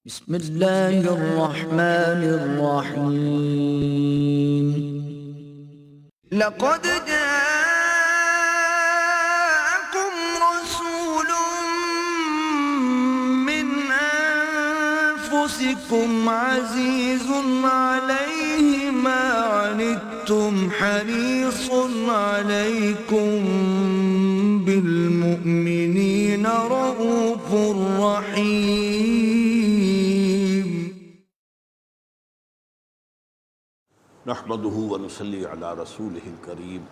بسم اللہ الرحمن الرحیم لقد جاءكم رسول من انفسكم عزيز عليه ما عنتم حريص عليكم بالمؤمنين رؤوف رحيم نحمده ونصلي على رسوله الكريم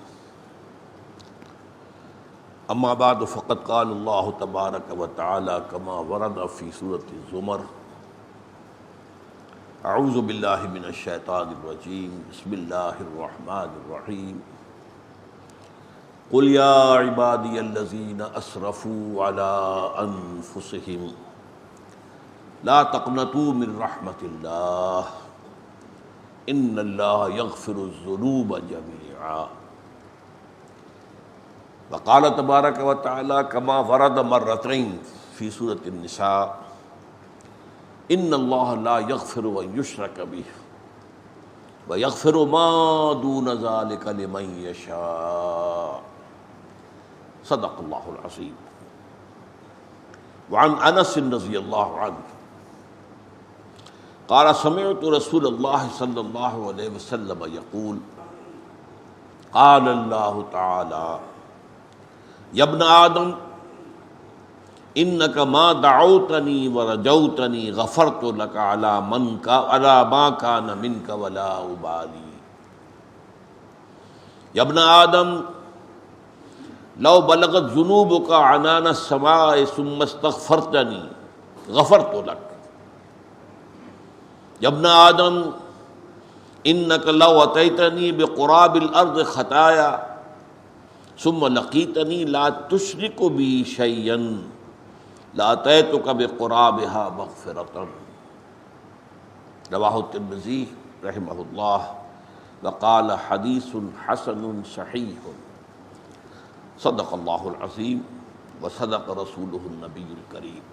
اما بعد فقد قال الله تبارك وتعالى كما ورد في سورة الزمر اعوذ بالله من الشيطان الرجيم بسم الله الرحمن الرحيم قل يا عبادي الذين اسرفوا على انفسهم لا تقنطوا من رحمة الله ان اللہ یغفر الذنوب جميعا وقال تبارک و تعالی کما ورد مرتين فی سورة النساء ان اللہ لا یغفر ان یشرک به ویغفر ما دون ذلک لمن یشاء صدق اللہ العظیم۔ وعن انس رضی اللہ عنہ قال سمعت رسول اللہ صلی اللہ علیہ وسلم یقول قال اللہ تعالی یا ابن آدم انک ما دعوتنی ورجوتنی غفرت لک علی ما کان منک ولا ابالی۔ یا ابن آدم لو بلغت ذنوبک عنان السماء ثم استغفرتنی غفرت لک۔ یا ابن آدم انک لو اتیتنی بقراب الارض خطایا ثم لقیتنی لا تشرک بی شیئا لاتیتک بقرابها مغفرۃ۔ رواہ الترمذی رحمہ اللہ وقال حدیث حسن صحیح۔ صدق اللہ العظیم وصدق رسولہ النبی الکریم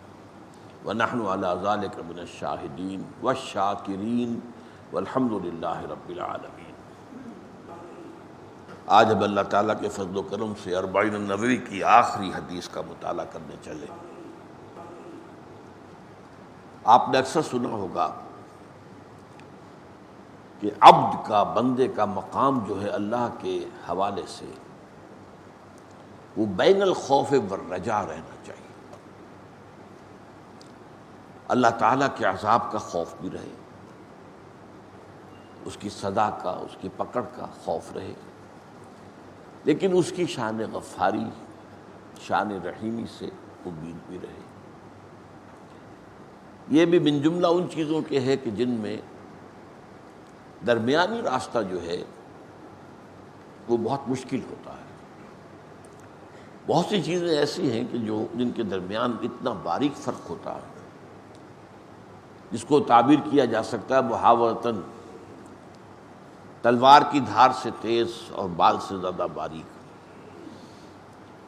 ونحن على ذلك من الشاہدین والشاکرین والحمد للہ رب العالمین۔ آج ہم اللہ تعالیٰ کے فضل و کرم سے اربعین النووی کی آخری حدیث کا مطالعہ کرنے چلے۔ آپ نے اکثر سنا ہوگا کہ عبد کا، بندے کا مقام جو ہے اللہ کے حوالے سے وہ بین الخوف والرجاء رہنا چاہیے۔ اللہ تعالیٰ کے عذاب کا خوف بھی رہے، اس کی سزا کا، اس کی پکڑ کا خوف رہے، لیکن اس کی شان غفاری، شان رحیمی سے امید بھی رہے۔ یہ بھی من جملہ ان چیزوں کے ہے کہ جن میں درمیانی راستہ جو ہے وہ بہت مشکل ہوتا ہے۔ بہت سی چیزیں ایسی ہیں کہ جن کے درمیان اتنا باریک فرق ہوتا ہے جس کو تعبیر کیا جا سکتا ہے محاورتاً تلوار کی دھار سے تیز اور بال سے زیادہ باریک،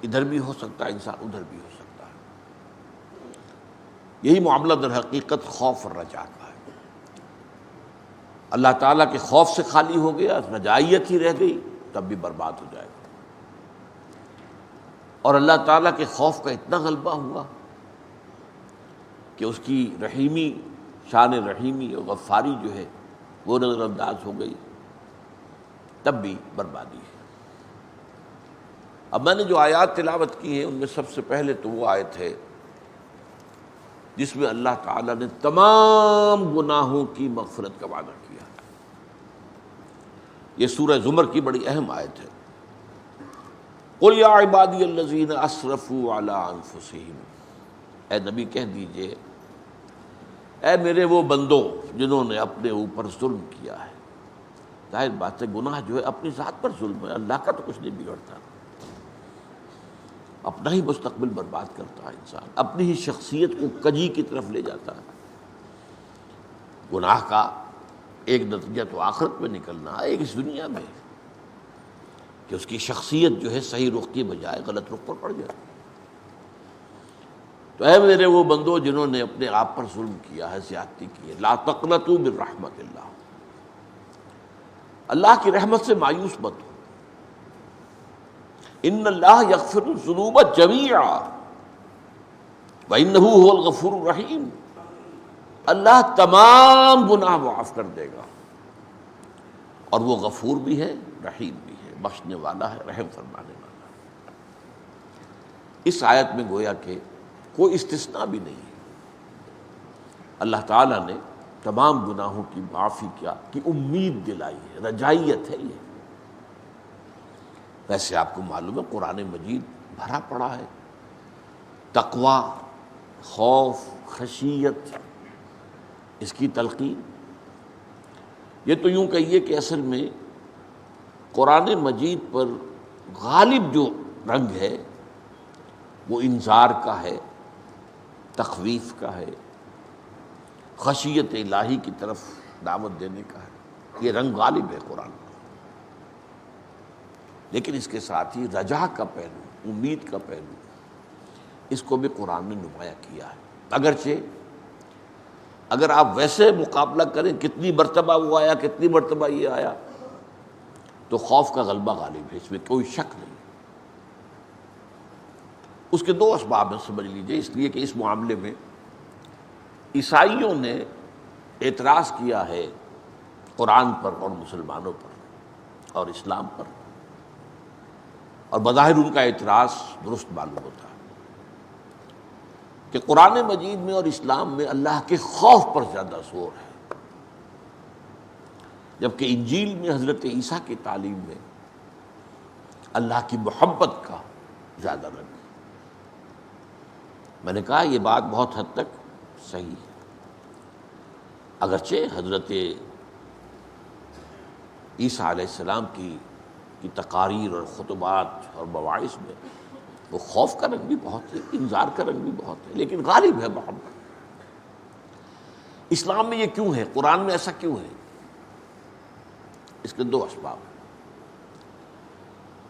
ادھر بھی ہو سکتا ہے انسان، ادھر بھی ہو سکتا ہے۔ یہی معاملہ در حقیقت خوف اور رجا کا ہے۔ اللہ تعالیٰ کے خوف سے خالی ہو گیا، رجائیت ہی رہ گئی، تب بھی برباد ہو جائے گا۔ اور اللہ تعالیٰ کے خوف کا اتنا غلبہ ہوا کہ اس کی رحیمی، شان رحیمی اور غفاری جو ہے وہ نظر انداز ہو گئی، تب بھی بربادی ہے۔ اب میں نے جو آیات تلاوت کی ہیں ان میں سب سے پہلے تو وہ آیت ہے جس میں اللہ تعالیٰ نے تمام گناہوں کی مغفرت کا وعدہ کیا۔ یہ سورہ زمر کی بڑی اہم آیت ہے۔ قل یا عبادی الذین اسرفوا علی انفسہم، اے نبی کہہ دیجئے اے میرے وہ بندوں جنہوں نے اپنے اوپر ظلم کیا ہے۔ ظاہر بات ہے گناہ جو ہے اپنی ذات پر ظلم ہے، اللہ کا تو کچھ نہیں بگڑتا، اپنا ہی مستقبل برباد کرتا ہے انسان، اپنی ہی شخصیت کو کجی کی طرف لے جاتا ہے۔ گناہ کا ایک نتیجہ تو آخرت میں نکلنا ہے، ایک اس دنیا میں کہ اس کی شخصیت جو ہے صحیح رخ کی بجائے غلط رخ پر پڑ جائے۔ تو تو اے میرے وہ بندو جنہوں نے اپنے آپ پر ظلم کیا ہے، زیادتی کی ہے، لا تقنطوا من رحمت اللہ، اللہ کی رحمت سے مایوس مت ہو، ان اللہ یغفر الذنوب جمیعا وانہ هو الغفور الرحیم، اللہ تمام گناہ معاف کر دے گا اور وہ غفور بھی ہے، رحیم بھی ہے، بخشنے والا ہے، رحم فرمانے والا ہے۔ اس آیت میں گویا کہ کوئی استثناء بھی نہیں ہے، اللہ تعالیٰ نے تمام گناہوں کی معافی کی امید دلائی ہے، رجائیت ہے یہ۔ ویسے آپ کو معلوم ہے قرآن مجید بھرا پڑا ہے تقوی، خوف، خشیت، اس کی تلقین۔ یہ تو یوں کہیے کہ اصل میں قرآن مجید پر غالب جو رنگ ہے وہ انذار کا ہے، تخویف کا ہے، خشیت الہی کی طرف دعوت دینے کا ہے، یہ رنگ غالب ہے قرآن میں۔ لیکن اس کے ساتھ ہی رجا کا پہلو، امید کا پہلو، اس کو بھی قرآن نے نمایاں کیا ہے۔ اگرچہ اگر آپ ویسے مقابلہ کریں کتنی مرتبہ وہ آیا، کتنی مرتبہ یہ آیا، تو خوف کا غلبہ غالب ہے، اس میں کوئی شک نہیں۔ اس کے دو اسباب ہیں، سمجھ لیجئے، اس لیے کہ اس معاملے میں عیسائیوں نے اعتراض کیا ہے قرآن پر اور مسلمانوں پر اور اسلام پر، اور بظاہر ان کا اعتراض درست معلوم ہوتا ہے کہ قرآن مجید میں اور اسلام میں اللہ کے خوف پر زیادہ زور ہے، جبکہ انجیل میں حضرت عیسیٰ کی تعلیم میں اللہ کی محبت کا زیادہ رنگ ہے۔ میں نے کہا یہ بات بہت حد تک صحیح ہے، اگرچہ حضرت عیسیٰ علیہ السلام کی تقاریر اور خطبات اور مواعظ میں وہ خوف کا رنگ بھی بہت ہے، انذار کا رنگ بھی بہت ہے، لیکن غالب ہے محبت۔ اسلام میں یہ کیوں ہے، قرآن میں ایسا کیوں ہے؟ اس کے دو اسباب ہیں۔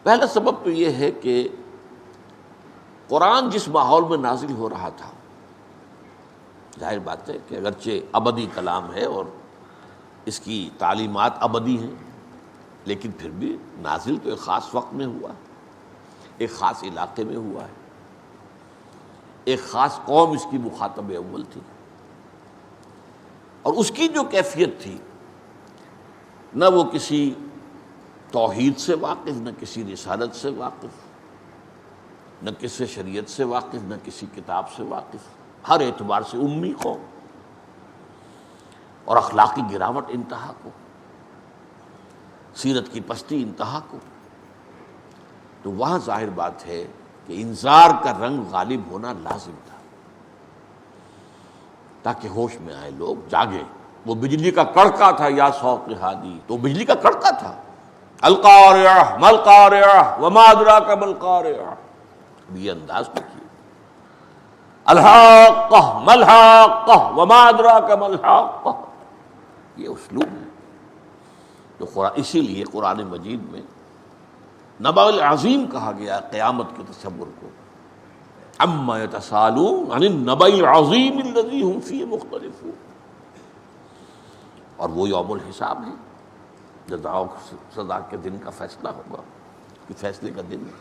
پہلا سبب تو یہ ہے کہ قرآن جس ماحول میں نازل ہو رہا تھا، ظاہر بات ہے کہ اگرچہ ابدی کلام ہے اور اس کی تعلیمات ابدی ہیں، لیکن پھر بھی نازل تو ایک خاص وقت میں ہوا، ایک خاص علاقے میں ہوا ہے، ایک خاص قوم اس کی مخاطب اول تھی، اور اس کی جو کیفیت تھی، نہ وہ کسی توحید سے واقف، نہ کسی رسالت سے واقف، نہ کسی شریعت سے واقف، نہ کسی کتاب سے واقف، ہر اعتبار سے امی قوم، اور اخلاقی گراوٹ انتہا کو، سیرت کی پستی انتہا کو۔ تو وہاں ظاہر بات ہے کہ انذار کا رنگ غالب ہونا لازم تھا، تاکہ ہوش میں آئے، لوگ جاگے۔ وہ بجلی کا کڑکا تھا، یا سوق ہادی، تو بجلی کا کڑکا تھا، القارعہ ما القارعہ وما ادراک ما القارعہ، اب یہ انداز دیکھیے، الحاقہ ما الحاقہ وما ادراک ما الحاقہ، یہ اسلوب ہے۔ تو اسی لیے قرآن مجید میں نبأ العظیم کہا گیا قیامت کے تصور کو، عما یتساءلون عن النبأ العظیم الذی هم فیہ مختلفون، اور وہ یوم الحساب ہے، جزا و سزا کے دن کا فیصلہ ہوگا، کہ فیصلے کا دن ہے۔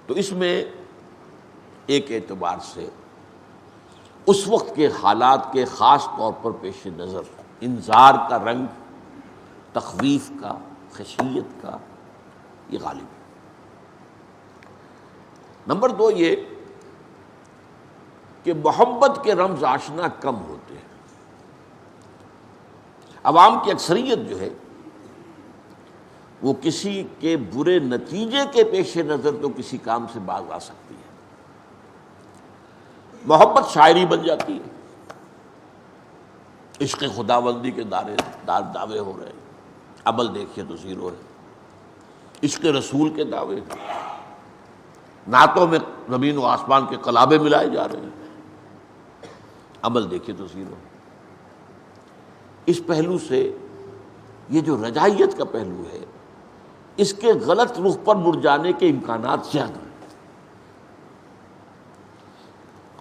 تو اس میں ایک اعتبار سے اس وقت کے حالات کے خاص طور پر پیش نظر انذار کا رنگ، تخویف کا، خشیت کا، یہ غالب ہے۔ نمبر دو یہ کہ محبت کے رمز آشنا کم ہوتے ہیں۔ عوام کی اکثریت جو ہے وہ کسی کے برے نتیجے کے پیش نظر تو کسی کام سے باز آ سکتی ہے۔ محبت شاعری بن جاتی ہے، عشق خداوندی کے دعوے ہو رہے ہیں، عمل دیکھیے تو زیرو ہے۔ عشق رسول کے دعوے، نعتوں میں زمین و آسمان کے قلابے ملائے جا رہے ہیں، عمل دیکھیے تو زیرو ہے۔ اس پہلو سے یہ جو رجائیت کا پہلو ہے، اس کے غلط رخ پر مڑ جانے کے امکانات زیادہ ہیں۔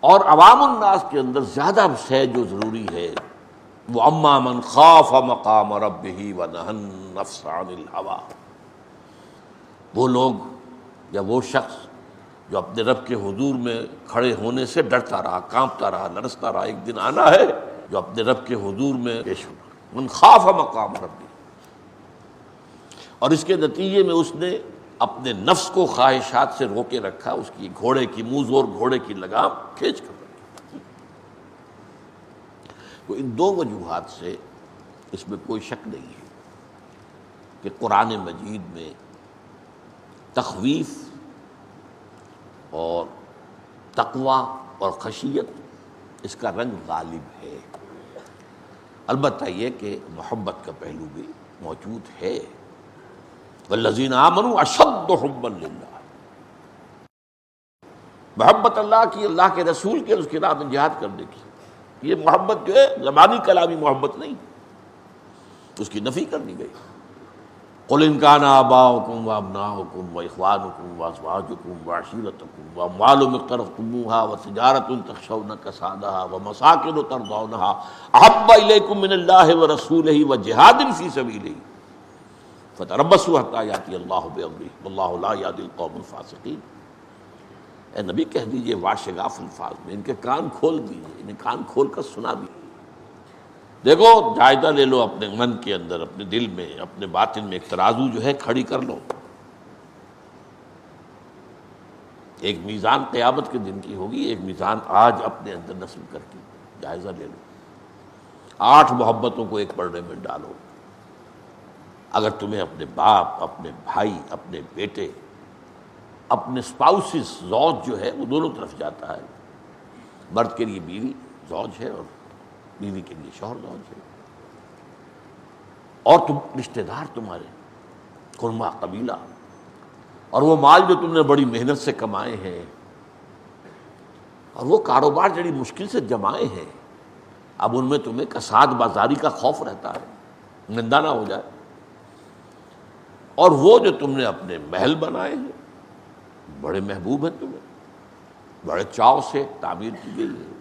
اور عوام الناس کے اندر زیادہ سے جو ضروری ہے وہ اما من خاف مقام ربہ ونہى النفس عن الہویٰ، وہ لوگ یا وہ شخص جو اپنے رب کے حضور میں کھڑے ہونے سے ڈرتا رہا، کانپتا رہا، لرزتا رہا، ایک دن آنا ہے جو اپنے رب کے حضور میں پیش ہوگا، من خاف مقام ربہ، اور اس کے نتیجے میں اس نے اپنے نفس کو خواہشات سے روکے رکھا، اس کی گھوڑے کی منہ زور گھوڑے کی لگام کھینچ کر رکھی۔ تو ان دو وجوہات سے اس میں کوئی شک نہیں ہے کہ قرآن مجید میں تخویف اور تقویٰ اور خشیت اس کا رنگ غالب ہے۔ البتہ یہ کہ محبت کا پہلو بھی موجود ہے، والذین آمنوا اشد حبا للہ، محبت اللہ کی، اللہ کے رسول کے، اس کی راہ میں جہاد کرنے کی، یہ محبت جو ہے زبانی کلامی محبت نہیں، اس کی نفی کر دی گئی۔ قل ان کان آباؤکم وابناؤکم واخوانکم وازواجکم وعشیرتکم واموال اقترفتموها وتجارۃ تخشون کسادها ومساکن ترضونها احب الیکم من اللہ ورسولہ وجہاد فی سبیلہ فتربصوا حتی یأتی اللہ بامرہ واللہ لا یہدی القوم الفاسقین۔ اے نبی کہہ دیجئے واشگاف الفاظ میں، ان کے کان کھول دیجئے، انہیں کان کھول کر سنا دیجئے۔ دیکھو جائزہ لے لو اپنے من کے اندر، اپنے دل میں، اپنے باطن میں ایک ترازو جو ہے کھڑی کر لو، ایک میزان قیامت کے دن کی ہوگی، ایک میزان آج اپنے اندر نصب کر کے جائزہ لے لو۔ 8 محبتوں کو ایک پردے میں ڈالو۔ اگر تمہیں اپنے باپ، اپنے بھائی، اپنے بیٹے، اپنے اسپاؤسز، زوج جو ہے وہ دونوں طرف جاتا ہے، مرد کے لیے بیوی زوج ہے اور بیوی کے لیے شوہر زوج ہے، اور تم رشتہ دار تمہارے قرما قبیلہ، اور وہ مال جو تم نے بڑی محنت سے کمائے ہیں، اور وہ کاروبار جڑی مشکل سے جمائے ہیں، اب ان میں تمہیں کساد بازاری کا خوف رہتا ہے، نندا نہ ہو جائے، اور وہ جو تم نے اپنے محل بنائے ہیں بڑے محبوب ہیں تمہیں، بڑے چاؤ سے تعمیر کی گئی ہے،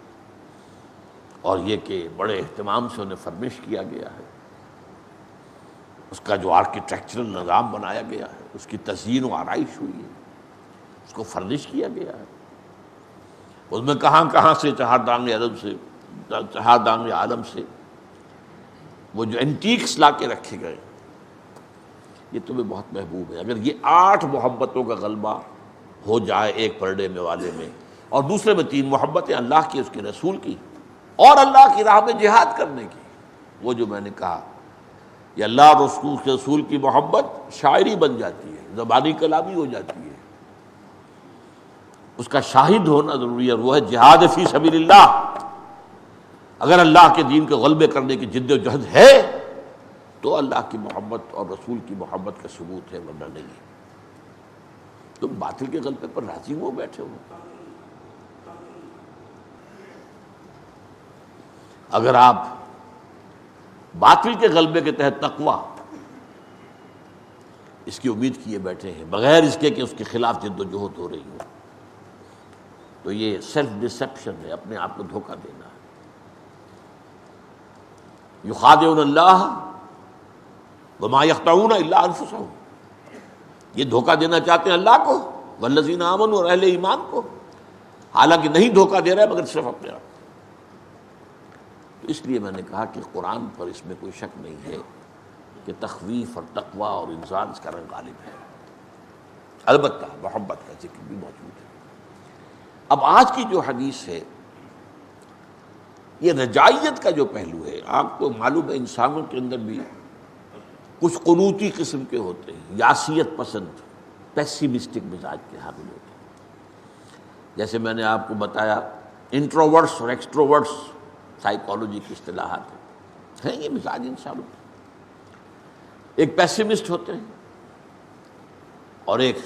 اور یہ کہ بڑے اہتمام سے انہیں فرمش کیا گیا ہے، اس کا جو آرکیٹیکچرل نظام بنایا گیا ہے، اس کی تزئین و آرائش ہوئی ہے، اس کو فرنش کیا گیا ہے، اس میں کہاں کہاں سے چہاردان عالم سے وہ جو اینٹیکس لا کے رکھے گئے، یہ تمہیں بہت محبوب ہے۔ اگر یہ 8 محبتوں کا غلبہ ہو جائے ایک پردے میں والے میں، اور دوسرے میں 3 محبتیں اللہ کی، اس کے رسول کی، اور اللہ کی راہ میں جہاد کرنے کی، وہ جو میں نے کہا یہ اللہ اور اس کے رسول کی محبت شاعری بن جاتی ہے، زبانی کلامی ہو جاتی ہے، اس کا شاہد ہونا ضروری ہے، اور وہ ہے جہاد فی سبیل اللہ۔ اگر اللہ کے دین کے غلبے کرنے کی جد و جہد ہے تو اللہ کی محبت اور رسول کی محبت کا ثبوت ہے، ورنہ نہیں ہے۔ تم باطل کے غلبے پر راضی ہو بیٹھے ہو۔ اگر آپ باطل کے غلبے کے تحت تقویٰ اس کی امید کیے بیٹھے ہیں بغیر اس کے کہ اس کے خلاف جد و جہد ہو رہی ہو، تو یہ سیلف ڈسیپشن ہے، اپنے آپ کو دھوکہ دینا ہے۔ یخادعون اللہ وما یخدعون الا انفسہم، یہ دھوکہ دینا چاہتے ہیں اللہ کو، والذین آمنوا، اور اہل ایمان کو، حالانکہ نہیں دھوکہ دے رہے مگر صرف اپنے آپ۔ تو اس لیے میں نے کہا کہ قرآن پر اس میں کوئی شک نہیں ہے کہ تخویف اور تقویٰ اور انذار اس کا رنگ غالب ہے، البتہ محبت کا ذکر بھی موجود ہے۔ اب آج کی جو حدیث ہے یہ رجائیت کا جو پہلو ہے، آپ کو معلوم ہے انسانوں کے اندر بھی کچھ قنوطی قسم کے ہوتے ہیں، یاسیت پسند، پیسیمسٹک مزاج کے حامل ہوتے ہیں۔ جیسے میں نے آپ کو بتایا انٹروورٹس اور ایکسٹروورٹس سائیکالوجی کی اصطلاحات ہیں، یہ مزاج انسانوں کے، ایک پیسیمسٹ ہوتے ہیں اور ایک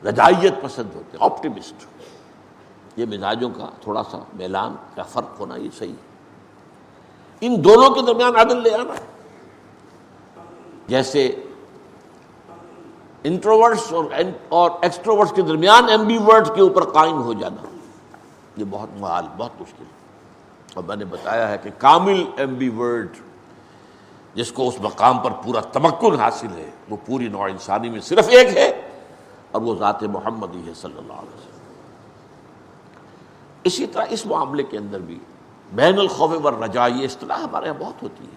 رجائیت پسند ہوتے ہیں، آپٹیمسٹ۔ یہ مزاجوں کا تھوڑا سا میلان کا فرق ہونا یہ صحیح ہے، ان دونوں کے درمیان عدل لے آنا ہے۔ جیسے انٹروورٹس اور ایکسٹروورٹس کے درمیان ایمبیورٹ کے اوپر قائم ہو جانا، یہ بہت محال، بہت مشکل ہے۔ اور میں نے بتایا ہے کہ کامل ایم بی ورڈ جس کو اس مقام پر پورا تمکن حاصل ہے، وہ پوری نوع انسانی میں صرف ایک ہے، اور وہ ذات محمدی ہے صلی اللہ علیہ وسلم۔ اسی طرح اس معاملے کے اندر بھی بین الخوف والرجاء، یہ اصطلاح ہمارے یہاں بہت ہوتی ہے،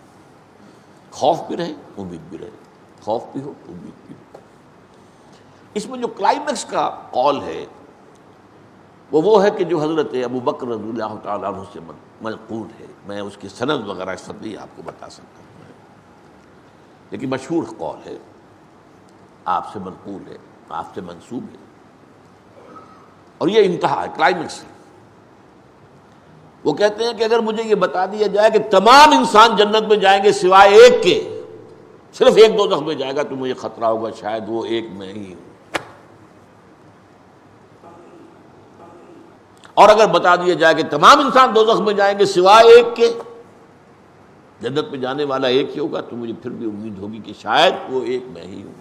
خوف بھی رہے امید بھی رہے، خوف بھی ہو امید بھی ہو۔ اس میں جو کلائمیکس کا قول ہے وہ ہے کہ جو حضرت ابو بکر رضی اللہ تعالیٰ عنہ سے منقول ہے، میں اس کی سند وغیرہ اس وقت نہیں آپ کو بتا سکتا ہوں، لیکن مشہور قول ہے، آپ سے منقول ہے، آپ سے منسوب ہے، اور یہ انتہا ہے، کلائمیکس ہے۔ وہ کہتے ہیں کہ اگر مجھے یہ بتا دیا جائے کہ تمام انسان جنت میں جائیں گے سوائے ایک کے، صرف ایک دوزخ میں جائے گا، تو مجھے خطرہ ہوگا شاید وہ ایک میں ہی ہوں۔ اور اگر بتا دیا جائے کہ تمام انسان دوزخ میں جائیں گے سوائے ایک کے، جنت میں جانے والا ایک ہی ہوگا، تو مجھے پھر بھی امید ہوگی کہ شاید وہ ایک میں ہی ہوں۔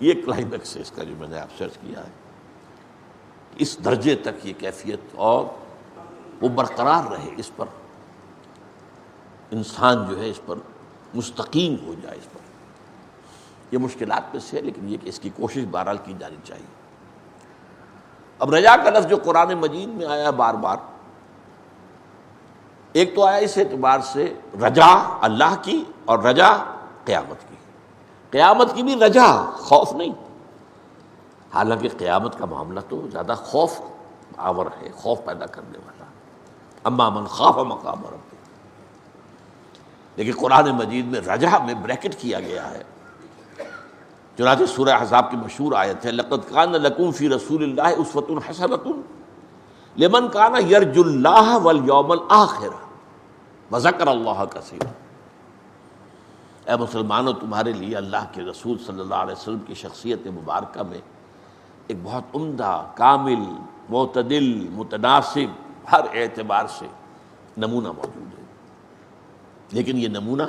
یہ کلائمیکس ہے اس کا جو میں نے آپ سرچ کیا ہے، اس درجے تک یہ کیفیت اور وہ برقرار رہے، اس پر انسان جو ہے اس پر مستقیم ہو جائے، اس پر یہ مشکلات میں سے ہے، لیکن یہ کہ اس کی کوشش بہرحال کی جانی چاہیے۔ اب رجا کا لفظ جو قرآن مجید میں آیا بار بار، ایک تو آیا اس اعتبار سے رجا اللہ کی، اور رجا قیامت کی، قیامت کی بھی رجا، خوف نہیں، حالانکہ قیامت کا معاملہ تو زیادہ خوف آور ہے، خوف پیدا کرنے والا، اما من خاف مقام ربہ، لیکن قرآن مجید میں رجا میں بریکٹ کیا گیا ہے۔ چنانچہ سورہ احزاب کی مشہور آیت ہے، لقد کان لکم فی رسول اللہ اسوۃ حسنۃ لمن کان یرجو اللہ والیوم الآخر وذکر اللہ کثیرا۔ اے مسلمانوں، تمہارے لیے اللہ کے رسول صلی اللہ علیہ وسلم کی شخصیت مبارکہ میں ایک بہت عمدہ، کامل، معتدل، متناسب، ہر اعتبار سے نمونہ موجود ہے، لیکن یہ نمونہ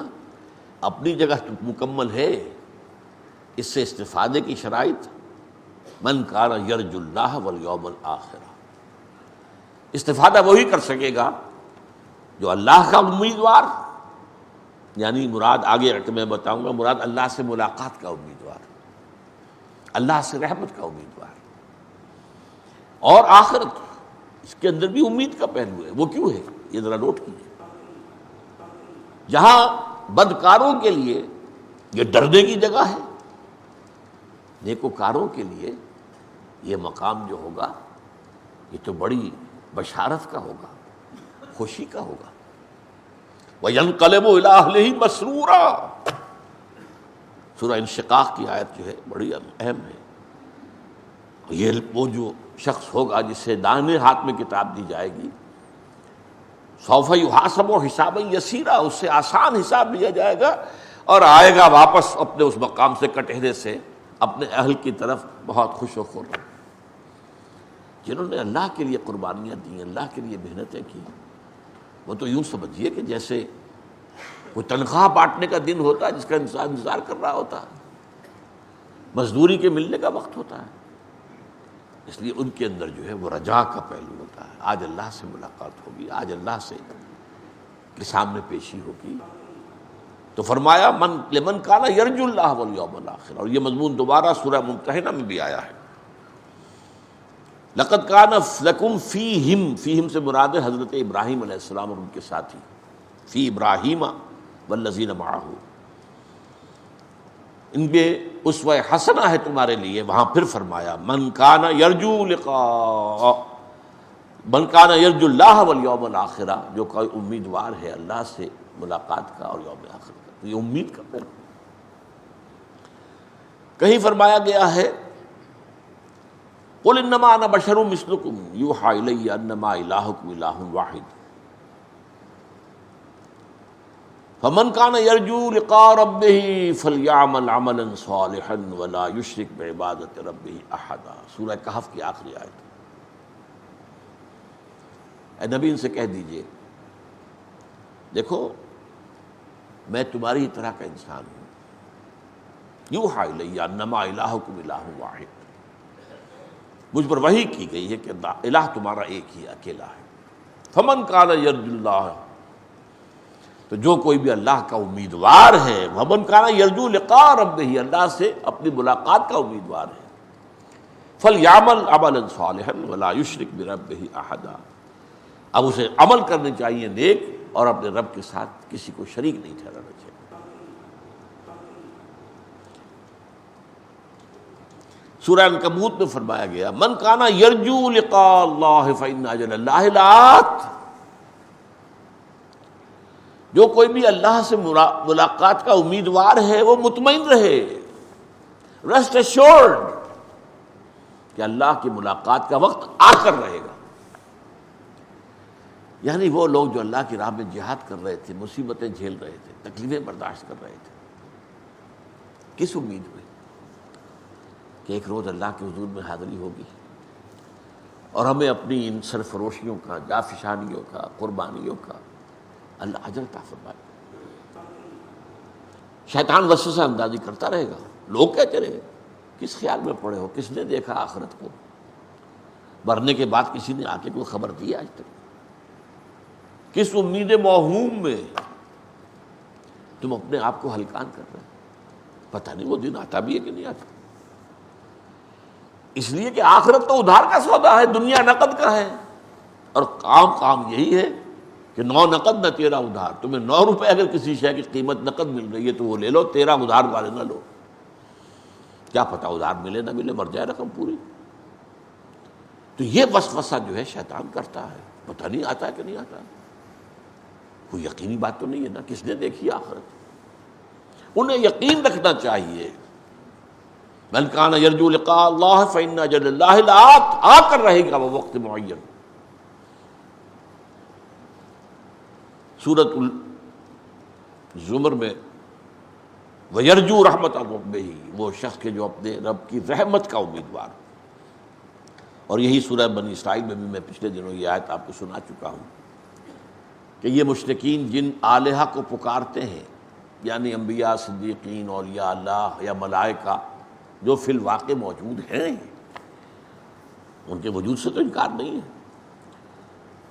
اپنی جگہ مکمل ہے، اس سے استفادے کی شرائط من کان یرجو اللہ والیوم الآخر، استفادہ وہی کر سکے گا جو اللہ کا امیدوار، یعنی مراد آگے کہ میں بتاؤں گا، مراد اللہ سے ملاقات کا امیدوار، اللہ سے رحمت کا امیدوار، اور آخرت اس کے اندر بھی امید کا پہلو ہے۔ وہ کیوں ہے یہ ذرا نوٹ کیجیے۔ جہاں بدکاروں کے لیے یہ ڈرنے کی جگہ ہے، نیکوکاروں کے لیے یہ مقام جو ہوگا یہ تو بڑی بشارت کا ہوگا، خوشی کا ہوگا۔ وَيَنْقَلِبُ إِلَىٰ أَهْلِهِ مَسْرُورًا، سورہ انشقاق کی آیت جو ہے بڑی اہم ہے۔ یہ وہ جو شخص ہوگا جسے دائیں ہاتھ میں کتاب دی جائے گی، سوف یحاسب حسابا یسیرا، اس سے آسان حساب لیا جائے گا، اور آئے گا واپس اپنے اس مقام سے کٹہرے سے اپنے اہل کی طرف بہت خوش و خرم۔ جنہوں نے اللہ کے لیے قربانیاں دی، اللہ کے لیے محنتیں کی، وہ تو یوں سمجھیے کہ جیسے کوئی تنخواہ بانٹنے کا دن ہوتا ہے جس کا انسان انتظار کر رہا ہوتا ہے، مزدوری کے ملنے کا وقت ہوتا ہے، اس لیے ان کے اندر جو ہے وہ رجا کا پہلو ہوتا ہے۔ آج اللہ سے ملاقات ہوگی، آج اللہ سے کے سامنے پیشی ہوگی، تو فرمایا من لمن کان یرجو اللہ والیوم الآخر، اور یہ مضمون دوبارہ سورہ ممتحنہ میں بھی آیا ہے۔ لقد کان لکم فیہم، فیہم سے مراد ہے حضرت ابراہیم علیہ السلام اور ان کے ساتھی، فی ابراہیم والذین معہ، ان میں اسوہ حسنہ ہے تمہارے لیے۔ وہاں پھر فرمایا من کان یرجو لقاء، من کان یرجو اللہ والیوم الآخر، جو کوئی امیدوار ہے اللہ سے ملاقات کا اور یوم آخر کا، یہ امید کا پہلو۔ کہیں فرمایا گیا ہے قل انما انا بشر مثلکم یوحی الی انما الہکم الہ واحد فمن کان یرجو لقاء ربہ فلیعمل عملا صالحا ولا یشرک بعبادۃ ربہ احدا، سورہ کہف کی آخری آیت۔ اے نبی ان سے کہہ دیجئے، دیکھو میں تمہاری طرح کا انسان ہوں، یوحی الی انما الہکم الہ واحد، مجھ پر وحی کی گئی ہے کہ الہ تمہارا ایک ہی اکیلا ہے۔ فمن کان یرجو اللہ، تو جو کوئی بھی اللہ کا امیدوار ہے، فمن کان یرجو لقاء ربہ، اللہ سے اپنی ملاقات کا امیدوار ہے، فلیعمل عملا صالحا ولا یشرک بربہ احدا، اب اسے عمل کرنے چاہیے نیک، اور اپنے رب کے ساتھ کسی کو شریک نہیں ٹھہرانا چاہیے۔ سورہ عنکبوت میں فرمایا گیا من کان یرجو لقاء اللہ فإن اجل اللہ لآت، جو کوئی بھی اللہ سے ملاقات کا امیدوار ہے وہ مطمئن رہے، ریسٹ ایشورڈ کہ اللہ کی ملاقات کا وقت آ کر رہے گا۔ یعنی وہ لوگ جو اللہ کی راہ میں جہاد کر رہے تھے، مصیبتیں جھیل رہے تھے، تکلیفیں برداشت کر رہے تھے، کس امید میں کہ ایک روز اللہ کے حضور میں حاضری ہوگی اور ہمیں اپنی ان سرفروشیوں کا، جافشانیوں کا، قربانیوں کا اللہ اجر عطا فرمائے۔ شیطان وسوسہ اندازی کرتا رہے گا، لوگ کہتے رہے کس خیال میں پڑے ہو، کس نے دیکھا آخرت کو، مرنے کے بعد کسی نے آ کے کوئی خبر دی آج تک، کس امید موہوم میں تم اپنے آپ کو ہلکان کر رہے ہیں، پتہ نہیں وہ دن آتا بھی ہے کہ نہیں آتا۔ اس لیے کہ آخرت تو ادھار کا سودا ہے، دنیا نقد کا ہے، اور کام یہی ہے کہ 9 نقد نہ 13 ادھار۔ تمہیں 9 روپے اگر کسی شے کی قیمت نقد مل رہی ہے تو وہ لے لو، 13 ادھار والے نہ لو، کیا پتہ ادھار ملے نہ ملے، مر جائے رقم پوری۔ تو یہ وسوسہ جو ہے شیطان کرتا ہے، پتہ نہیں آتا ہے کہ نہیں آتا، کوئی یقینی بات تو نہیں ہے نا، کس نے دیکھی آخرت۔ انہیں یقین رکھنا چاہیے من کان یرجو لقاء اللہ فإن اجل اللہ لآت، آ کر رہے گا وہ وقت معین۔ سورۃ الزمر میں وَيَرْجُو رحمت ربہ، وہ شخص کے جو اپنے رب کی رحمت کا امیدوار، اور یہی سورہ بنی اسرائیل میں بھی میں پچھلے دنوں یہ آیت آپ کو سنا چکا ہوں کہ یہ مشرکین جن آلہہ کو پکارتے ہیں، یعنی انبیاء، صدیقین، اولیاء اللہ یا ملائکہ جو فی الواقع موجود ہیں، ان کے وجود سے تو انکار نہیں ہے،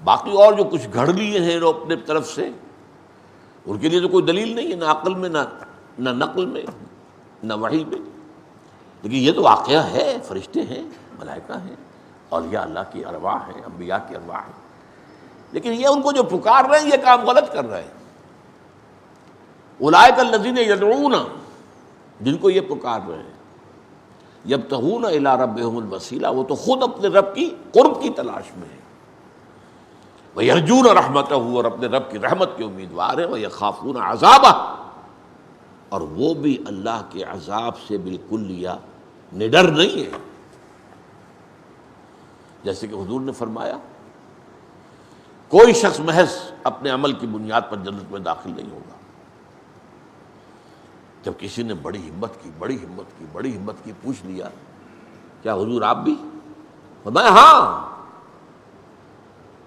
باقی اور جو کچھ گھڑ لیے ہیں وہ اپنے طرف سے، ان کے لیے تو کوئی دلیل نہیں ہے، نہ عقل میں، نہ نقل میں، نہ وحی میں، لیکن یہ تو واقعہ ہے، فرشتے ہیں، ملائکہ ہیں، اولیاء اللہ کی ارواح ہیں، انبیاء کی ارواح ہیں، لیکن یہ ان کو جو پکار رہے ہیں یہ کام غلط کر رہے ہیں۔ اولئک الذین یدعون، جن کو یہ پکار رہے ہیں، یبتغون الی ربہم الوسیلہ، وہ تو خود اپنے رب کی قرب کی تلاش میں ہے، وَيَرْجُونَ رَحْمَتَهُ، اور اپنے رب کی رحمت کے امیدوار ہیں، وَيَخَافُونَ عَذَابَهُ، اور وہ بھی اللہ کے عذاب سے بالکل نڈر نہیں ہے۔ جیسے کہ حضور نے فرمایا کوئی شخص محض اپنے عمل کی بنیاد پر جنت میں داخل نہیں ہوگا۔ جب کسی نے بڑی ہمت کی پوچھ لیا کیا حضور آپ بھی؟ فرمایا ہاں،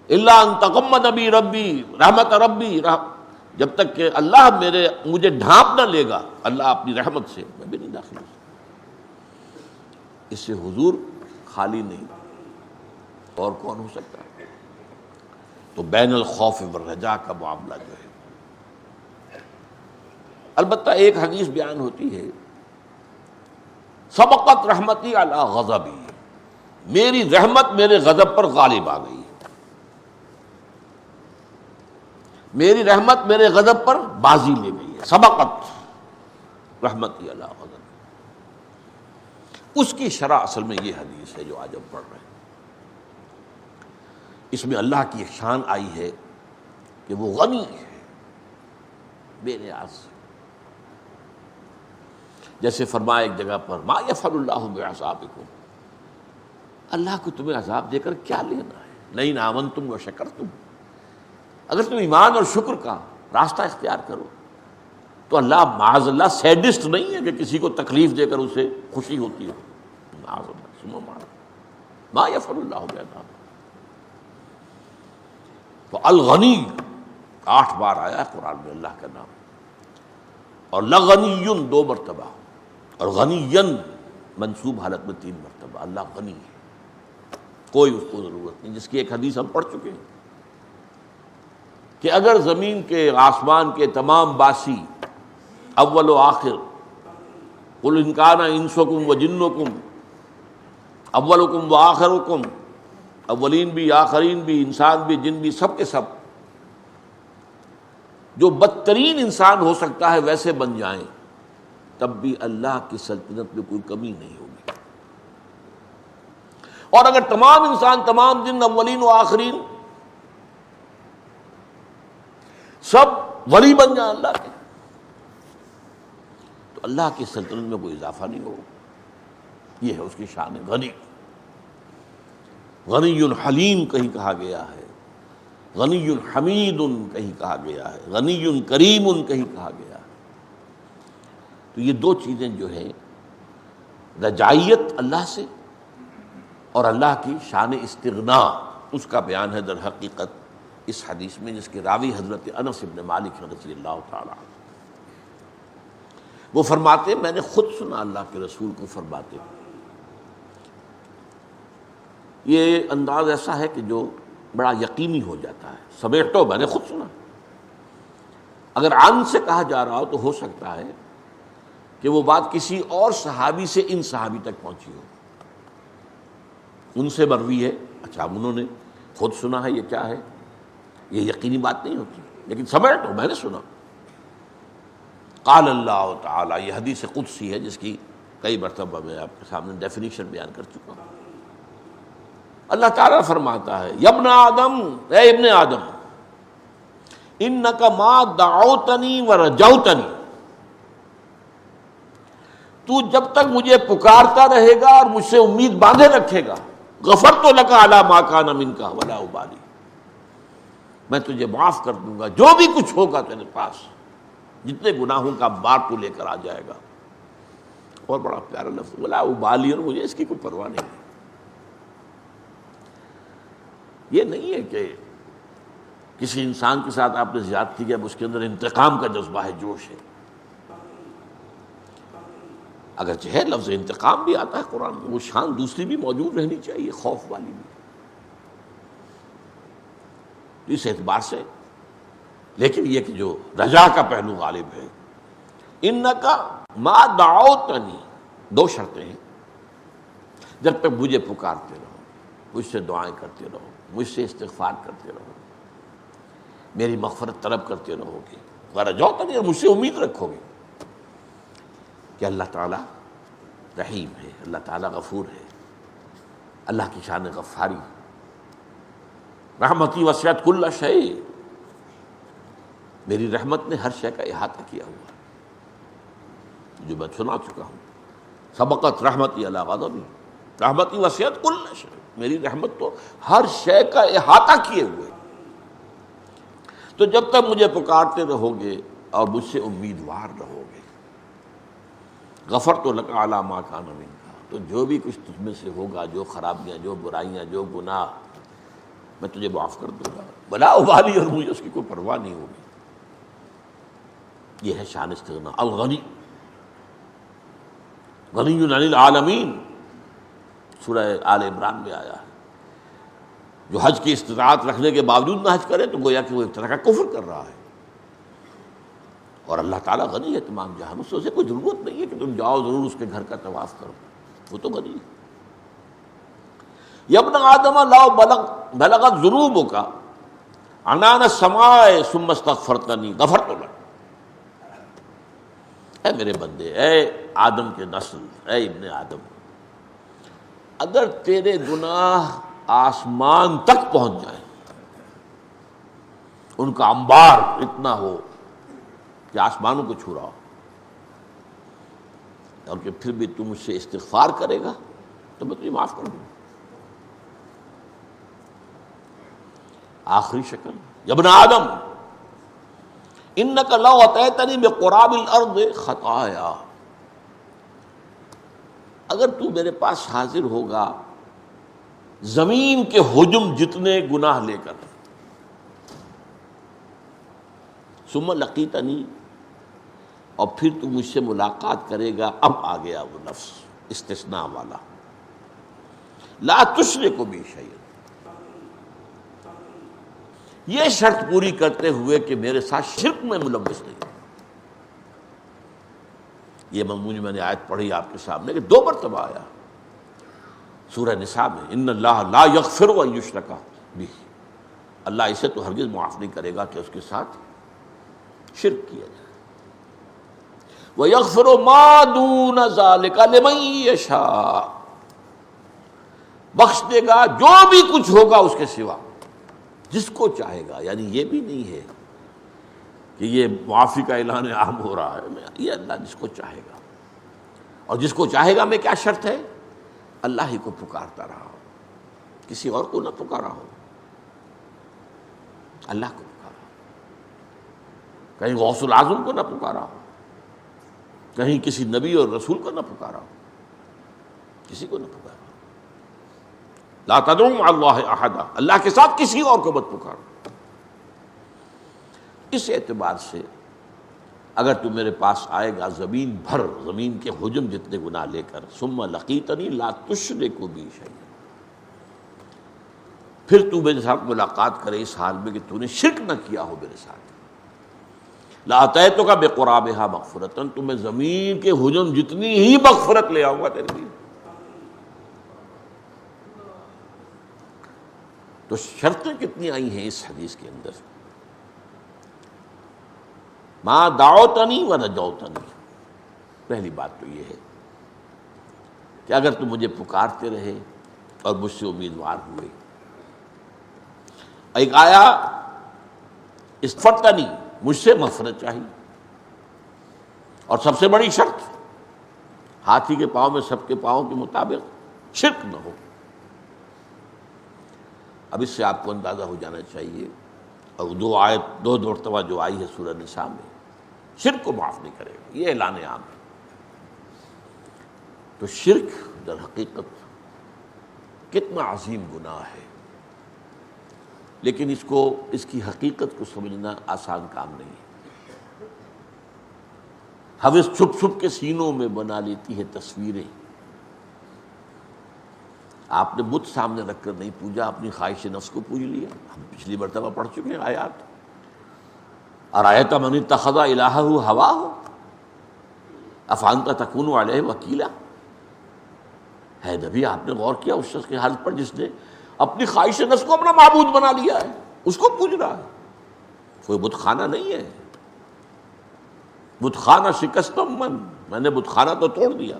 الا ان تغمد بی ربی رحمت ربی، جب تک کہ اللہ مجھے ڈھانپ نہ لے گا اللہ اپنی رحمت سے، میں بھی نہیں داخل ہوں۔ اس سے حضور خالی نہیں، اور کون ہو سکتا ہے؟ تو بین الخوف والرجاء کا معاملہ جو ہے، البتہ ایک حدیث بیان ہوتی ہے سبقت رحمتی علی غضبی، میری رحمت میرے غضب پر غالب آ گئی، میری رحمت میرے غضب پر بازی لے گئی ہے، سبقت رحمتی علی غضبی۔ اس کی شرح اصل میں یہ حدیث ہے جو آج ہم پڑھ رہے ہیں، اس میں اللہ کی ایک شان آئی ہے کہ وہ غنی ہے، بے نیاز۔ جیسے فرمایا ایک جگہ پر ما یفعل اللہ بعذابکم، اللہ کو تمہیں عذاب دے کر کیا لینا ہے، لئن آمنتم وشکرتم، اگر تم ایمان اور شکر کا راستہ اختیار کرو تو اللہ معاذ اللہ سیڈسٹ نہیں ہے کہ کسی کو تکلیف دے کر اسے خوشی ہوتی ہے، معاذ اللہ ثم معاذ، ما یفعل اللہ بعذابکم۔ تو الغنی 8 بار آیا ہے قرآن میں اللہ کا نام، اور لغنی 2 مرتبہ، اور غنی منصوب حالت میں 3 مرتبہ۔ اللہ غنی ہے، کوئی اس کو ضرورت نہیں، جس کی ایک حدیث ہم پڑھ چکے ہیں کہ اگر زمین کے آسمان کے تمام باسی اول و آخر، قل ان کان انسکم و جنکم اولکم و آخرکم، اولین بھی آخرین بھی انسان بھی جن بھی سب کے سب جو بدترین انسان ہو سکتا ہے ویسے بن جائیں، تب بھی اللہ کی سلطنت میں کوئی کمی نہیں ہوگی۔ اور اگر تمام انسان، تمام جن، اولین و آخرین سب ولی بن جائیں اللہ کے، تو اللہ کی سلطنت میں کوئی اضافہ نہیں ہوگا۔ یہ ہے اس کی شان غنی۔ غنی حلیم کہیں کہا گیا ہے، غنی حمید کہیں کہا گیا ہے، غنی کریم کہیں کہا گیا ہے۔ تو یہ دو چیزیں جو ہیں، رجائیت اللہ سے اور اللہ کی شان استغنا، اس کا بیان ہے در حقیقت اس حدیث میں، جس کے راوی حضرت انس بن مالک رضی اللہ تعالی عنہ۔ وہ فرماتے ہیں میں نے خود سنا اللہ کے رسول کو فرماتے ہیں۔ یہ انداز ایسا ہے کہ جو بڑا یقینی ہو جاتا ہے، سمیٹو میں نے خود سنا۔ اگر عن سے کہا جا رہا ہو تو ہو سکتا ہے کہ وہ بات کسی اور صحابی سے ان صحابی تک پہنچی ہو، ان سے مروی ہے، اچھا انہوں نے خود سنا ہے، یہ کیا ہے، یہ یقینی بات نہیں ہوتی، لیکن سمیٹو میں نے سنا۔ قال اللہ تعالی، یہ حدیث قدسی ہے جس کی کئی مرتبہ میں آپ کے سامنے ڈیفینیشن بیان کر چکا ہوں۔ اللہ تعالیٰ فرماتا ہے یا ابن آدم، اے ابن آدم، انک ما دعوتنی ورجوتنی، تو جب تک مجھے پکارتا رہے گا اور مجھ سے امید باندھے رکھے گا، غفرت لک علی ما کان منک ولا ابالی، میں تجھے معاف کر دوں گا جو بھی کچھ ہوگا تیرے پاس، جتنے گناہوں کا بار تو لے کر آ جائے گا۔ اور بڑا پیارا لفظ ولا ابالی، اور مجھے اس کی کوئی پرواہ نہیں۔ یہ نہیں ہے کہ کسی انسان کے ساتھ آپ نے زیادتی کی، اب اس کے اندر انتقام کا جذبہ ہے، جوش ہے۔ اگرچہ ہے لفظ انتقام بھی آتا ہے قرآن میں، وہ شان دوسری بھی موجود رہنی چاہیے، خوف والی بھی، اس اعتبار سے۔ لیکن یہ کہ جو رجا کا پہلو غالب ہے، انکا ما دعوتنی، دو شرطیں ہیں، جب تک مجھے پکارتے رہو، مجھ سے دعائیں کرتے رہو، مجھ سے استغفار کرتے رہو، میری مغفرت طلب کرتے رہو گے، ورجوتنی، اور مجھ سے امید رکھو گے کہ اللہ تعالیٰ رحیم ہے، اللہ تعالیٰ غفور ہے، اللہ کی شان غفاری، رحمتی وسعت کل شیء، میری رحمت نے ہر شے کا احاطہ کیا ہوا ہے، جو میں سنا چکا ہوں۔ سبقت رحمتی علی غضبی، رحمتی وسعت کل شیء، میری رحمت تو ہر شے کا احاطہ کیے ہوئے۔ تو جب تک مجھے پکارتے رہو گے اور مجھ سے امیدوار رہو گے، غفرت لک علی ما کان منک، تو جو بھی کچھ تجھ میں سے ہوگا، جو خرابیاں، جو برائیاں، جو گناہ، میں تجھے معاف کر دوں گا، ولا ابالی، اور مجھے اس کی کوئی پرواہ نہیں ہوگی۔ یہ ہے شان استغنا، الغنی، غنی عن العالمین، سورہ آل عمران میں آیا ہے۔ جو حج کی استطاعت رکھنے کے باوجود نہ حج کرے تو گویا کہ وہ ایک طرح کا کفر کر رہا ہے، اور اللہ تعالیٰ غنی ہے تمام جہان، اس سے کوئی ضرورت نہیں ہے کہ تم جاؤ ضرور اس کے گھر کا طواف کرو، وہ تو غنی ہے۔ یا ابن آدم لو بلغت ذنوبک عنان السماء ثم استغفرتنی غفرت لک، اے میرے بندے، اے آدم کے نسل، اے ابن آدم، اگر تیرے گناہ آسمان تک پہنچ جائیں، ان کا انبار اتنا ہو کہ آسمانوں کو چھو رہا ہو، اور کہ پھر بھی تم مجھ سے استغفار کرے گا تو میں تجھے معاف کر دوں گا۔ آخری شکل، یا ابن آدم انک لو اتیتنی بقراب الارض خطایا، اگر تو میرے پاس حاضر ہوگا زمین کے حجم جتنے گناہ لے کر، ثم لقیتنی، اور پھر تو مجھ سے ملاقات کرے گا، اب آ گیا وہ لفظ استثناء والا، لا تشرکوا بی شیئا، یہ شرط پوری کرتے ہوئے کہ میرے ساتھ شرک میں ملوث نہیں۔ یہ مضمون میں نے آیت پڑھی آپ کے سامنے کہ 2 مرتبہ آیا سورہ نساء میں، ان اللہ لا یغفر ان یشرک بہ، اللہ اسے تو ہرگز معاف نہیں کرے گا کہ اس کے ساتھ شرک کیا جائے۔ وَيَغْفِرُ مَا دُونَ ذَلِكَ لِمَن يَشَاءُ، بخش دے گا جو بھی کچھ ہوگا اس کے سوا جس کو چاہے گا۔ یعنی یہ بھی نہیں ہے کہ یہ معافی کا اعلان عام ہو رہا ہے، یہ اللہ جس کو چاہے گا، اور جس کو چاہے گا میں کیا شرط ہے؟ اللہ ہی کو پکارتا رہا ہو، کسی اور کو نہ پکارا ہو، اللہ کو پکارا ہو، کہیں غوث العظم کو نہ پکارا ہو، کہیں کسی نبی اور رسول کو نہ پکارا ہو، کسی کو نہ پکارا۔ لا تدعوا مع اللہ احدا، اللہ کے ساتھ کسی اور کو مت پکارو۔ اس اعتبار سے اگر تو میرے پاس آئے گا زمین بھر، زمین کے حجم جتنے گناہ لے کر، ثم لقیتنی لا تشرک بی شیئا، پھر تو میرے ساتھ ملاقات کرے اس حال میں کہ تو نے شرک نہ کیا ہو میرے ساتھ، لاتیتک بقرابها مغفرۃ، تو میں زمین کے حجم جتنی ہی مغفرت لے آؤں گا تیرے لیے۔ تو شرطیں کتنی آئی ہیں اس حدیث کے اندر، ما دعوتنی و رجوتنی۔ پہلی بات تو یہ ہے کہ اگر تم مجھے پکارتے رہے اور مجھ سے امیدوار ہوئے۔ ایک آیا استفتنی، مجھ سے مغفرت چاہیے، اور سب سے بڑی شرط ہاتھی کے پاؤں میں سب کے پاؤں کے مطابق شرک نہ ہو۔ اب اس سے آپ کو اندازہ ہو جانا چاہیے، اور 2 آیت 2 مرتبہ جو آئی ہے سورہ نساء میں، شرک کو معاف نہیں کرے گا، یہ اعلان عام ہے۔ تو شرک در حقیقت کتنا عظیم گناہ ہے، لیکن اس کی حقیقت کو سمجھنا آسان کام نہیں ہے۔ ہوس چھپ چھپ کے سینوں میں بنا لیتی ہے تصویریں۔ آپ نے بت سامنے رکھ کر نہیں پوجا، اپنی خواہش نفس کو پوج لیا۔ ہم پچھلی مرتبہ پڑھ چکے ہیں آیات، ارأیت من اتخذ الہہ ہواہ افانت تکون علیہ وکیلا۔ ہے نبی، آپ نے غور کیا اس شخص کے حال پر جس نے اپنی خواہش نفس کو اپنا معبود بنا لیا ہے، اس کو پوج رہا ہے۔ کوئی بت خانہ نہیں ہے، بت خانہ شکستم میں نے بت خانہ تو توڑ دیا،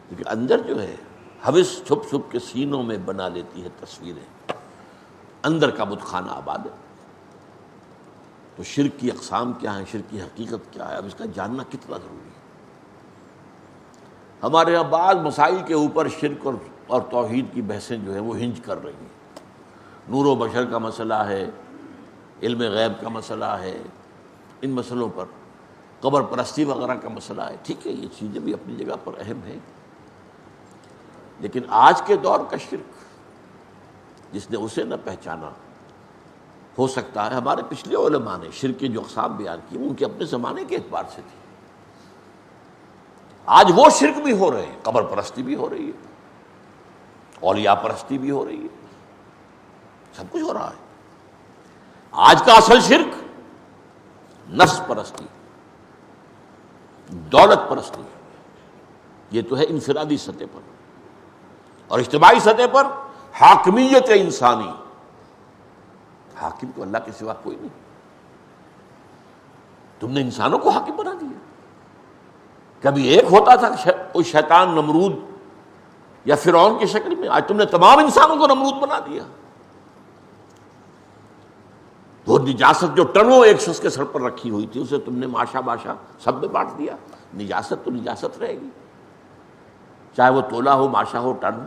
لیکن اندر جو ہے ہوس چھپ چھپ کے سینوں میں بنا لیتی ہے تصویریں، اندر کا بت خانہ آباد ہے۔ تو شرک کی اقسام کیا ہیں، شرک کی حقیقت کیا ہے، اب اس کا جاننا کتنا ضروری ہے۔ ہمارے یہاں بعض مسائل کے اوپر شرک اور توحید کی بحثیں جو ہیں وہ ہنج کر رہی ہیں۔ نور و بشر کا مسئلہ ہے، علم غیب کا مسئلہ ہے، ان مسئلوں پر قبر پرستی وغیرہ کا مسئلہ ہے۔ ٹھیک ہے، یہ چیزیں بھی اپنی جگہ پر اہم ہیں، لیکن آج کے دور کا شرک جس نے اسے نہ پہچانا، ہو سکتا ہے ہمارے پچھلے علماء نے شرک کی جو اقسام بیان کی وہ ان کے اپنے زمانے کے اعتبار سے تھی۔ آج وہ شرک بھی ہو رہے ہیں، قبر پرستی بھی ہو رہی ہے، اولیاء پرستی بھی ہو رہی ہے، سب کچھ ہو رہا ہے۔ آج کا اصل شرک نفس پرستی، دولت پرستی، یہ تو ہے انفرادی سطح پر، اور اجتماعی سطح پر حاکمیت انسانی۔ حاکم تو اللہ کے سوا کوئی نہیں، تم نے انسانوں کو حاکم بنا دیا۔ کبھی ایک ہوتا تھا کوئی شیطان نمرود یا فرعون کی شکل میں، آج تم نے تمام انسانوں کو نمرود بنا دیا۔ وہ نجاست جو ٹنوں ایک شخص کے سر پر رکھی ہوئی تھی اسے تم نے ماشا ماشا سب میں بانٹ دیا۔ نجاست تو نجاست رہے گی، چاہے وہ تولا ہو، ماشا ہو، ٹن۔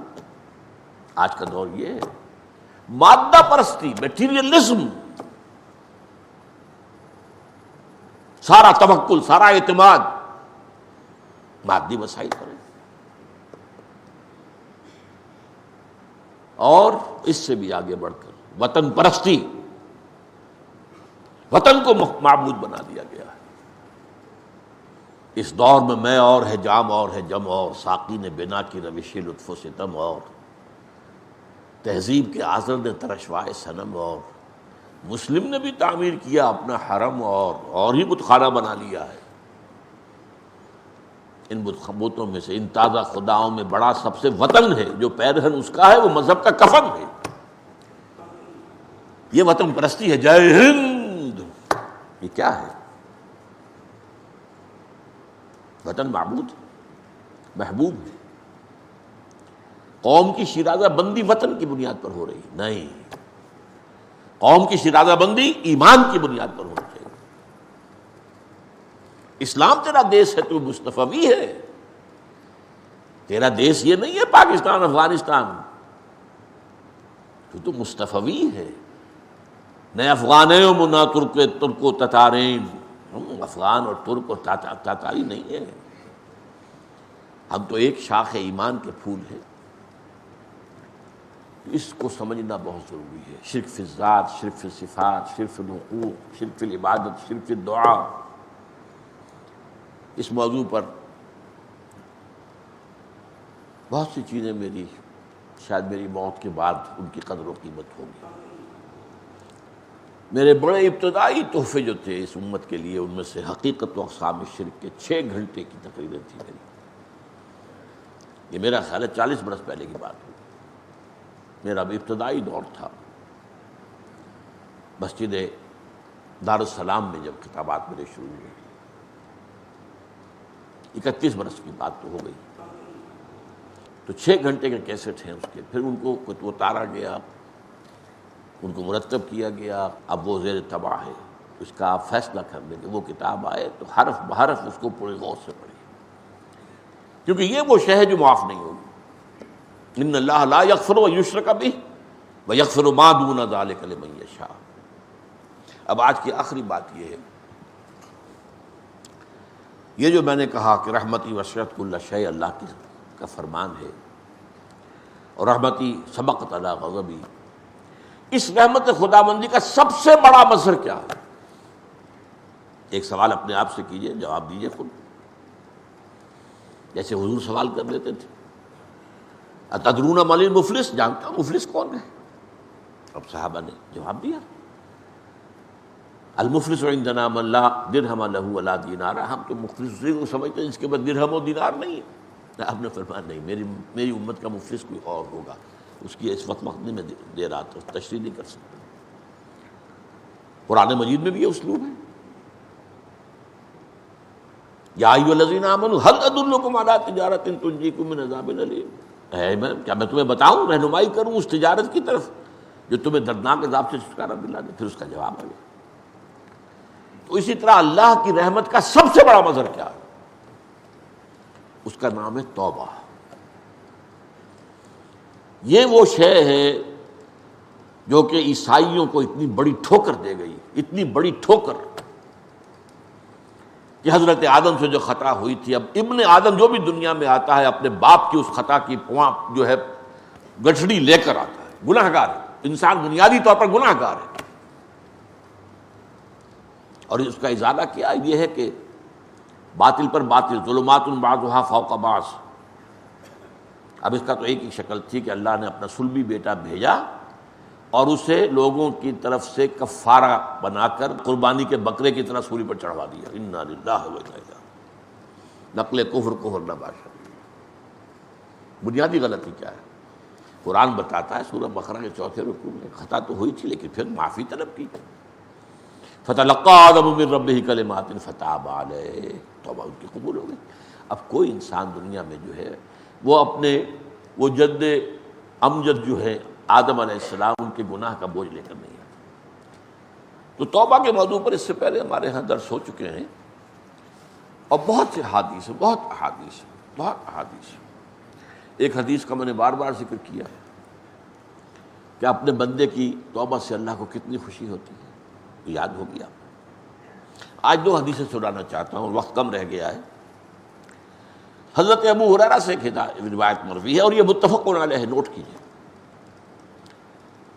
آج کا دور یہ ہے، مادہ پرستی، میٹیریلزم، سارا توکل، سارا اعتماد مادی وسائل پر ہے۔ اور اس سے بھی آگے بڑھ کر وطن پرستی، وطن کو معبود بنا دیا گیا ہے۔ اس دور میں اور ہے جام اور ہے جم اور، ساقی نے بنا کی روش لطف و ستم اور، تہذیب کے آزر نے ترشوائے صنم، اور مسلم نے بھی تعمیر کیا اپنا حرم اور ہی بت خانہ بنا لیا ہے۔ ان بتوں میں سے ان تازہ خداؤں میں بڑا سب سے وطن ہے، جو پیرہن اس کا ہے وہ مذہب کا کفن ہے۔ یہ وطن پرستی ہے، جے ہند، یہ کیا ہے؟ وطن معبود محبوب ہے۔ قوم کی شیرازہ بندی وطن کی بنیاد پر ہو رہی ہے؟ نہیں، قوم کی شیرازہ بندی ایمان کی بنیاد پر ہونی چاہیے۔ اسلام تیرا دیس ہے، تو مصطفی ہے، تیرا دیس یہ نہیں ہے پاکستان افغانستان، تو مصطفی ہے۔ نہ افغانوں نہ ترک و تتارین، ہم افغان اور ترک اور تاتاری نہیں ہیں، ہم تو ایک شاخ ایمان کے پھول ہیں۔ اس کو سمجھنا بہت ضروری ہے۔ شرک فی الذات، شرک فی الصفات، شرک فی الحقوق، شرک فی العبادت، شرک فی الدعا، اس موضوع پر بہت سی چیزیں شاید میری موت کے بعد ان کی قدر و قیمت ہوگی۔ میرے بڑے ابتدائی تحفے جو تھے اس امت کے لیے، ان میں سے حقیقت و اقسام شرک کے 6 گھنٹے کی تقریریں تھی میری۔ یہ میرا خیال ہے 40 برس پہلے کی بات ہوئی، میرا ابتدائی دور تھا۔ مسجد دارالسلام میں جب خطابات میرے شروع ہوئے، 31 برس کی بات تو ہو گئی، تو 6 گھنٹے کے کیسٹ ہیں اس کے، پھر ان کو اتارا گیا، ان کو مرتب کیا گیا، اب وہ زیر طبع ہے، اس کا آپ فیصلہ کر لیں کہ وہ کتاب آئے تو حرف بحرف اس کو پورے غور سے پڑھیں، کیونکہ یہ وہ شے ہے جو معاف نہیں ہوگی۔ ان اللہ لا یغفر ان یشرک بہ ویغفر ما دون ذلک لمن یشاء۔ اب آج کی آخری بات یہ ہے، یہ جو میں نے کہا کہ رحمتی وسعت کل شیء، اللہ کا فرمان ہے، اور رحمتی سبقت علی غضبی، اس رحمت خداوندی کا سب سے بڑا مظہر کیا ہے؟ ایک سوال اپنے آپ سے کیجئے، جواب دیجئے خود، جیسے حضور سوال کر لیتے تھے، اتدرون من المفلس، جانتا ہوں مفلس کون ہے؟ اب صحابہ نے جواب دیا، المفلس عندنا من لا درہم لہ ولا دینار، ہم تو مفلس کو سمجھتے ہیں جس کے پاس درہم و دینار نہیں ہے۔ آپ نے فرمایا نہیں، میری امت کا مفلس کوئی اور ہوگا، اس کی اس وقت نہیں میں دے رہا تھا، تشریح نہیں کر سکتا۔ قرآن مجید میں بھی یہ اسلوب ہے، یا ایھا الذین آمنوا هل ادلکم علی تجارۃ تنجیکم من عذاب الیم، کیا میں تمہیں بتاؤں، رہنمائی کروں اس تجارت کی طرف جو تمہیں دردناک عذاب سے چھٹکارا دلا دے؟ پھر اس کا جواب آ گیا۔ تو اسی طرح اللہ کی رحمت کا سب سے بڑا مظہر کیا ہے؟ اس کا نام ہے توبہ۔ یہ وہ شے ہے جو کہ عیسائیوں کو اتنی بڑی ٹھوکر دے گئی، اتنی بڑی ٹھوکر کہ حضرت آدم سے جو خطا ہوئی تھی، اب ابن آدم جو بھی دنیا میں آتا ہے اپنے باپ کی اس خطا کی جو ہے گٹھڑی لے کر آتا ہے، گناہ گار ہے، انسان بنیادی طور پر گناہ گار ہے، اور اس کا ازالہ کیا یہ ہے کہ باطل پر باطل، ظلمات بعضها فوق بعض۔ اب اس کا تو ایک ہی شکل تھی کہ اللہ نے اپنا صلبی بیٹا بھیجا اور اسے لوگوں کی طرف سے کفارہ بنا کر قربانی کے بکرے کی طرح سولی پر چڑھوا دیا۔ انا للہ و انا الیہ راجعون۔ نقل کفر نہ باشا۔ بنیادی غلطی کیا ہے؟ قرآن بتاتا ہے سورہ بقرہ کے 4 رکوع میں، خطا تو ہوئی تھی لیکن پھر معافی طلب کی، فتلقى آدم من ربہ کلمات فتاب علیہ، توبہ ان کی قبول ہو گئی۔ اب کوئی انسان دنیا میں جو ہے وہ اپنے وہ جد امجد جو ہے آدم علیہ السلام، ان کے گناہ کا بوجھ لے کر نہیں آتا۔ تو توبہ کے موضوع پر اس سے پہلے ہمارے ہاں درس ہو چکے ہیں، اور بہت سے حدیث، بہت احادیث۔ ایک حدیث کا میں نے بار بار ذکر کیا ہے کہ اپنے بندے کی توبہ سے اللہ کو کتنی خوشی ہوتی ہے، یاد ہو گیا۔ آج 2 حدیثیں سنانا چاہتا ہوں، وقت کم رہ گیا ہے۔ حضرت ابو ہریرہ سے روایت مروی ہے اور یہ متفق علیہ، نوٹ کیجیے۔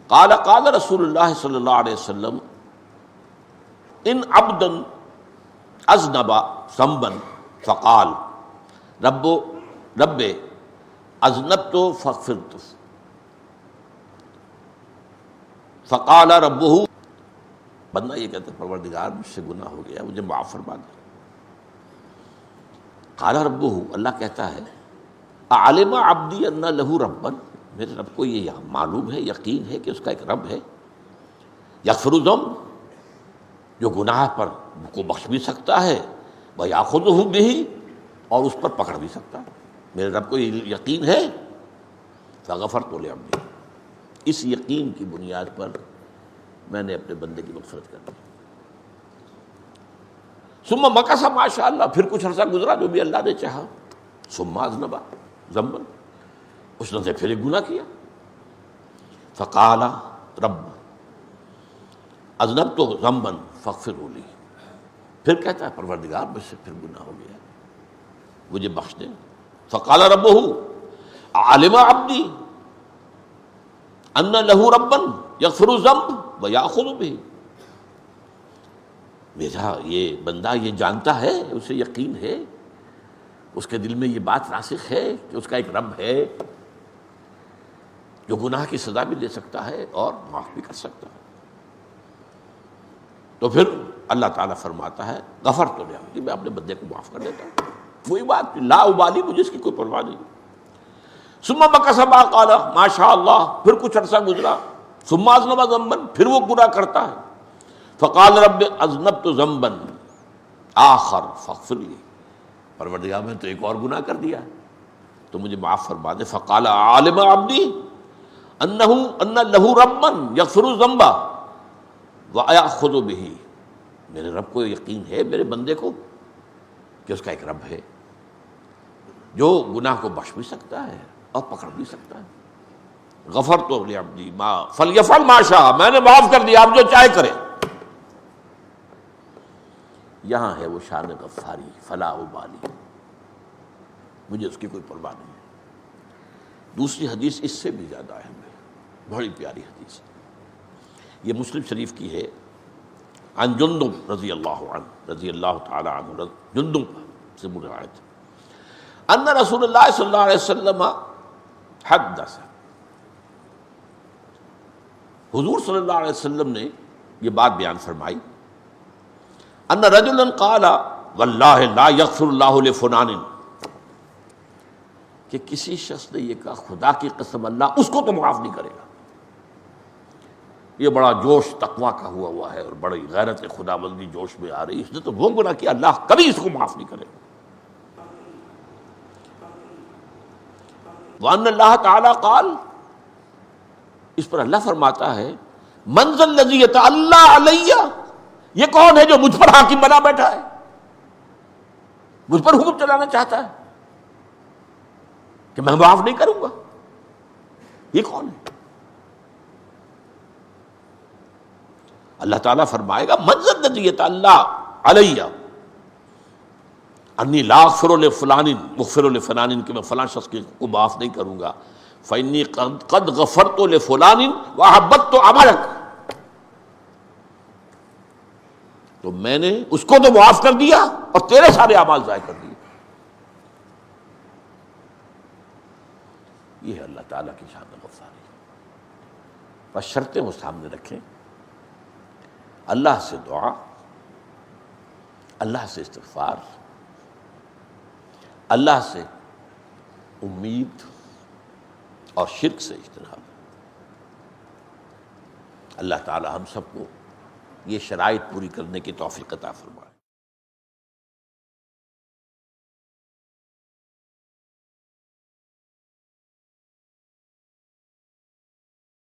قال رسول اللہ صلی اللہ علیہ وسلم ان عبدا اذنب ذنبا فقال رب اذنبت فاغفرت فقال ربہ، بندہ یہ کہتا ہے پروردگار مجھ سے گناہ ہو گیا، مجھے معاف فرما دے۔ قال ربہ، اللہ کہتا ہے علم عبدی ان لہ ربا، میرے رب کو یہ معلوم ہے، یقین ہے کہ اس کا ایک رب ہے، یغفر الذنب، جو گناہ پر کو بخش بھی سکتا ہے، ویأخذہ بہ، اور اس پر پکڑ بھی سکتا ہے، میرے رب کو یہ یقین ہے۔ فغفرت لعبدی، اس یقین کی بنیاد پر میں نے اپنے بندے کی مغفرت کر دی۔ ثم مکث ما شاء اللہ، پھر کچھ عرصہ گزرا جو بھی اللہ نے چاہا۔ ثم اذنب ذنبا، اس نے پھر ایک گناہ کیا۔ فقال رب اذنبت ذنبا فاغفرہ لی، پھر کہتا ہے پروردگار مجھ سے پھر گناہ ہو گیا، مجھے بخش دے۔ فقال ربہ علم عبدی ان لہ ربا یغفر الذنب ویأخذ بہ، میرا یہ بندہ یہ جانتا ہے، اسے یقین ہے، اس کے دل میں یہ بات راسخ ہے کہ اس کا ایک رب ہے جو گناہ کی سزا بھی دے سکتا ہے اور معاف بھی کر سکتا ہے۔ تو پھر اللہ تعالیٰ فرماتا ہے غفرت لعبدی، میں اپنے بندے کو معاف کر دیتا ہوں، وہی بات لا ابالی، مجھے اس کی کوئی پرواہ نہیں۔ ثم مکث ما قال ما شاء اللہ، پھر کچھ عرصہ گزرا۔ ثم اذنب ذنبا، پھر وہ گناہ کرتا ہے۔ فقال رب اذنبت ذنبا آخر فاغفر لی، پروردگار میں تو ایک اور گناہ کر دیا تو مجھے معاف فرما دے۔ فقال علم عبدی ان لہ ربا یغفر الذنب ویأخذ بہ، میرے رب کو یقین ہے، میرے بندے کو، کہ اس کا ایک رب ہے جو گناہ کو بخش بھی سکتا ہے اور پکڑ بھی سکتا ہے۔ غفرت لعبدی ما فلیفعل ما شاء، میں نے معاف کر دیا، اب جو چاہے کرے۔ یہاں ہے وہ شان غفاری، فلا ابالی، مجھے اس کی کوئی پرواہ نہیں ہے۔ دوسری حدیث اس سے بھی زیادہ اہم ہے، بڑی پیاری حدیث ہے، یہ مسلم شریف کی ہے، عن جندب رضی اللہ عنہ، رضی اللہ تعالی عنہ، جندب سے روایت ہے، ان رسول اللہ صلی اللہ علیہ وسلم حدث، حضور صلی اللہ علیہ وسلم نے یہ بات بیان فرمائی، ان رجلا قال واللہ لا یغفر اللہ لفلان، کہ کسی شخص نے یہ کہا خدا کی قسم اللہ اس کو تو معاف نہیں کرے گا، یہ بڑا جوش تقویٰ کا ہوا ہے اور بڑی غیرت خدا بندی جوش میں آ رہی، اس نے تو وہ گناہ کیا اللہ کبھی اس کو معاف نہیں کرے گا۔ وَأَنَّ اللَّهَ تَعَالَى قال، اس پر اللہ فرماتا ہے مَنْ ذَا الَّذِي يَتَعَلَّىٰ عَلَيَّ، یہ کون ہے جو مجھ پر حاکم بنا بیٹھا ہے، مجھ پر حکم چلانا چاہتا ہے کہ میں معاف نہیں کروں گا، یہ کون ہے؟ اللہ تعالیٰ فرمائے گا مَنْ ذَا الَّذِي يَتَعَلَّىٰ عَلَيَّ انی لا اغفر لفلان مغفر لفلان، کہ میں فلاں شخص کو معاف نہیں کروں گا، فانی قد غفرت لفلان واحببت عملک، تو میں نے اس کو تو معاف کر دیا اور تیرے سارے اعمال ضائع کر دیے۔ یہ ہے اللہ تعالیٰ کی شان غفاری، بس شرطیں وہ سامنے رکھیں، اللہ سے دعا، اللہ سے استغفار، اللہ سے امید اور شرک سے اجتناب۔ اللہ تعالی ہم سب کو یہ شرائط پوری کرنے کی توفیق عطا فرمائے۔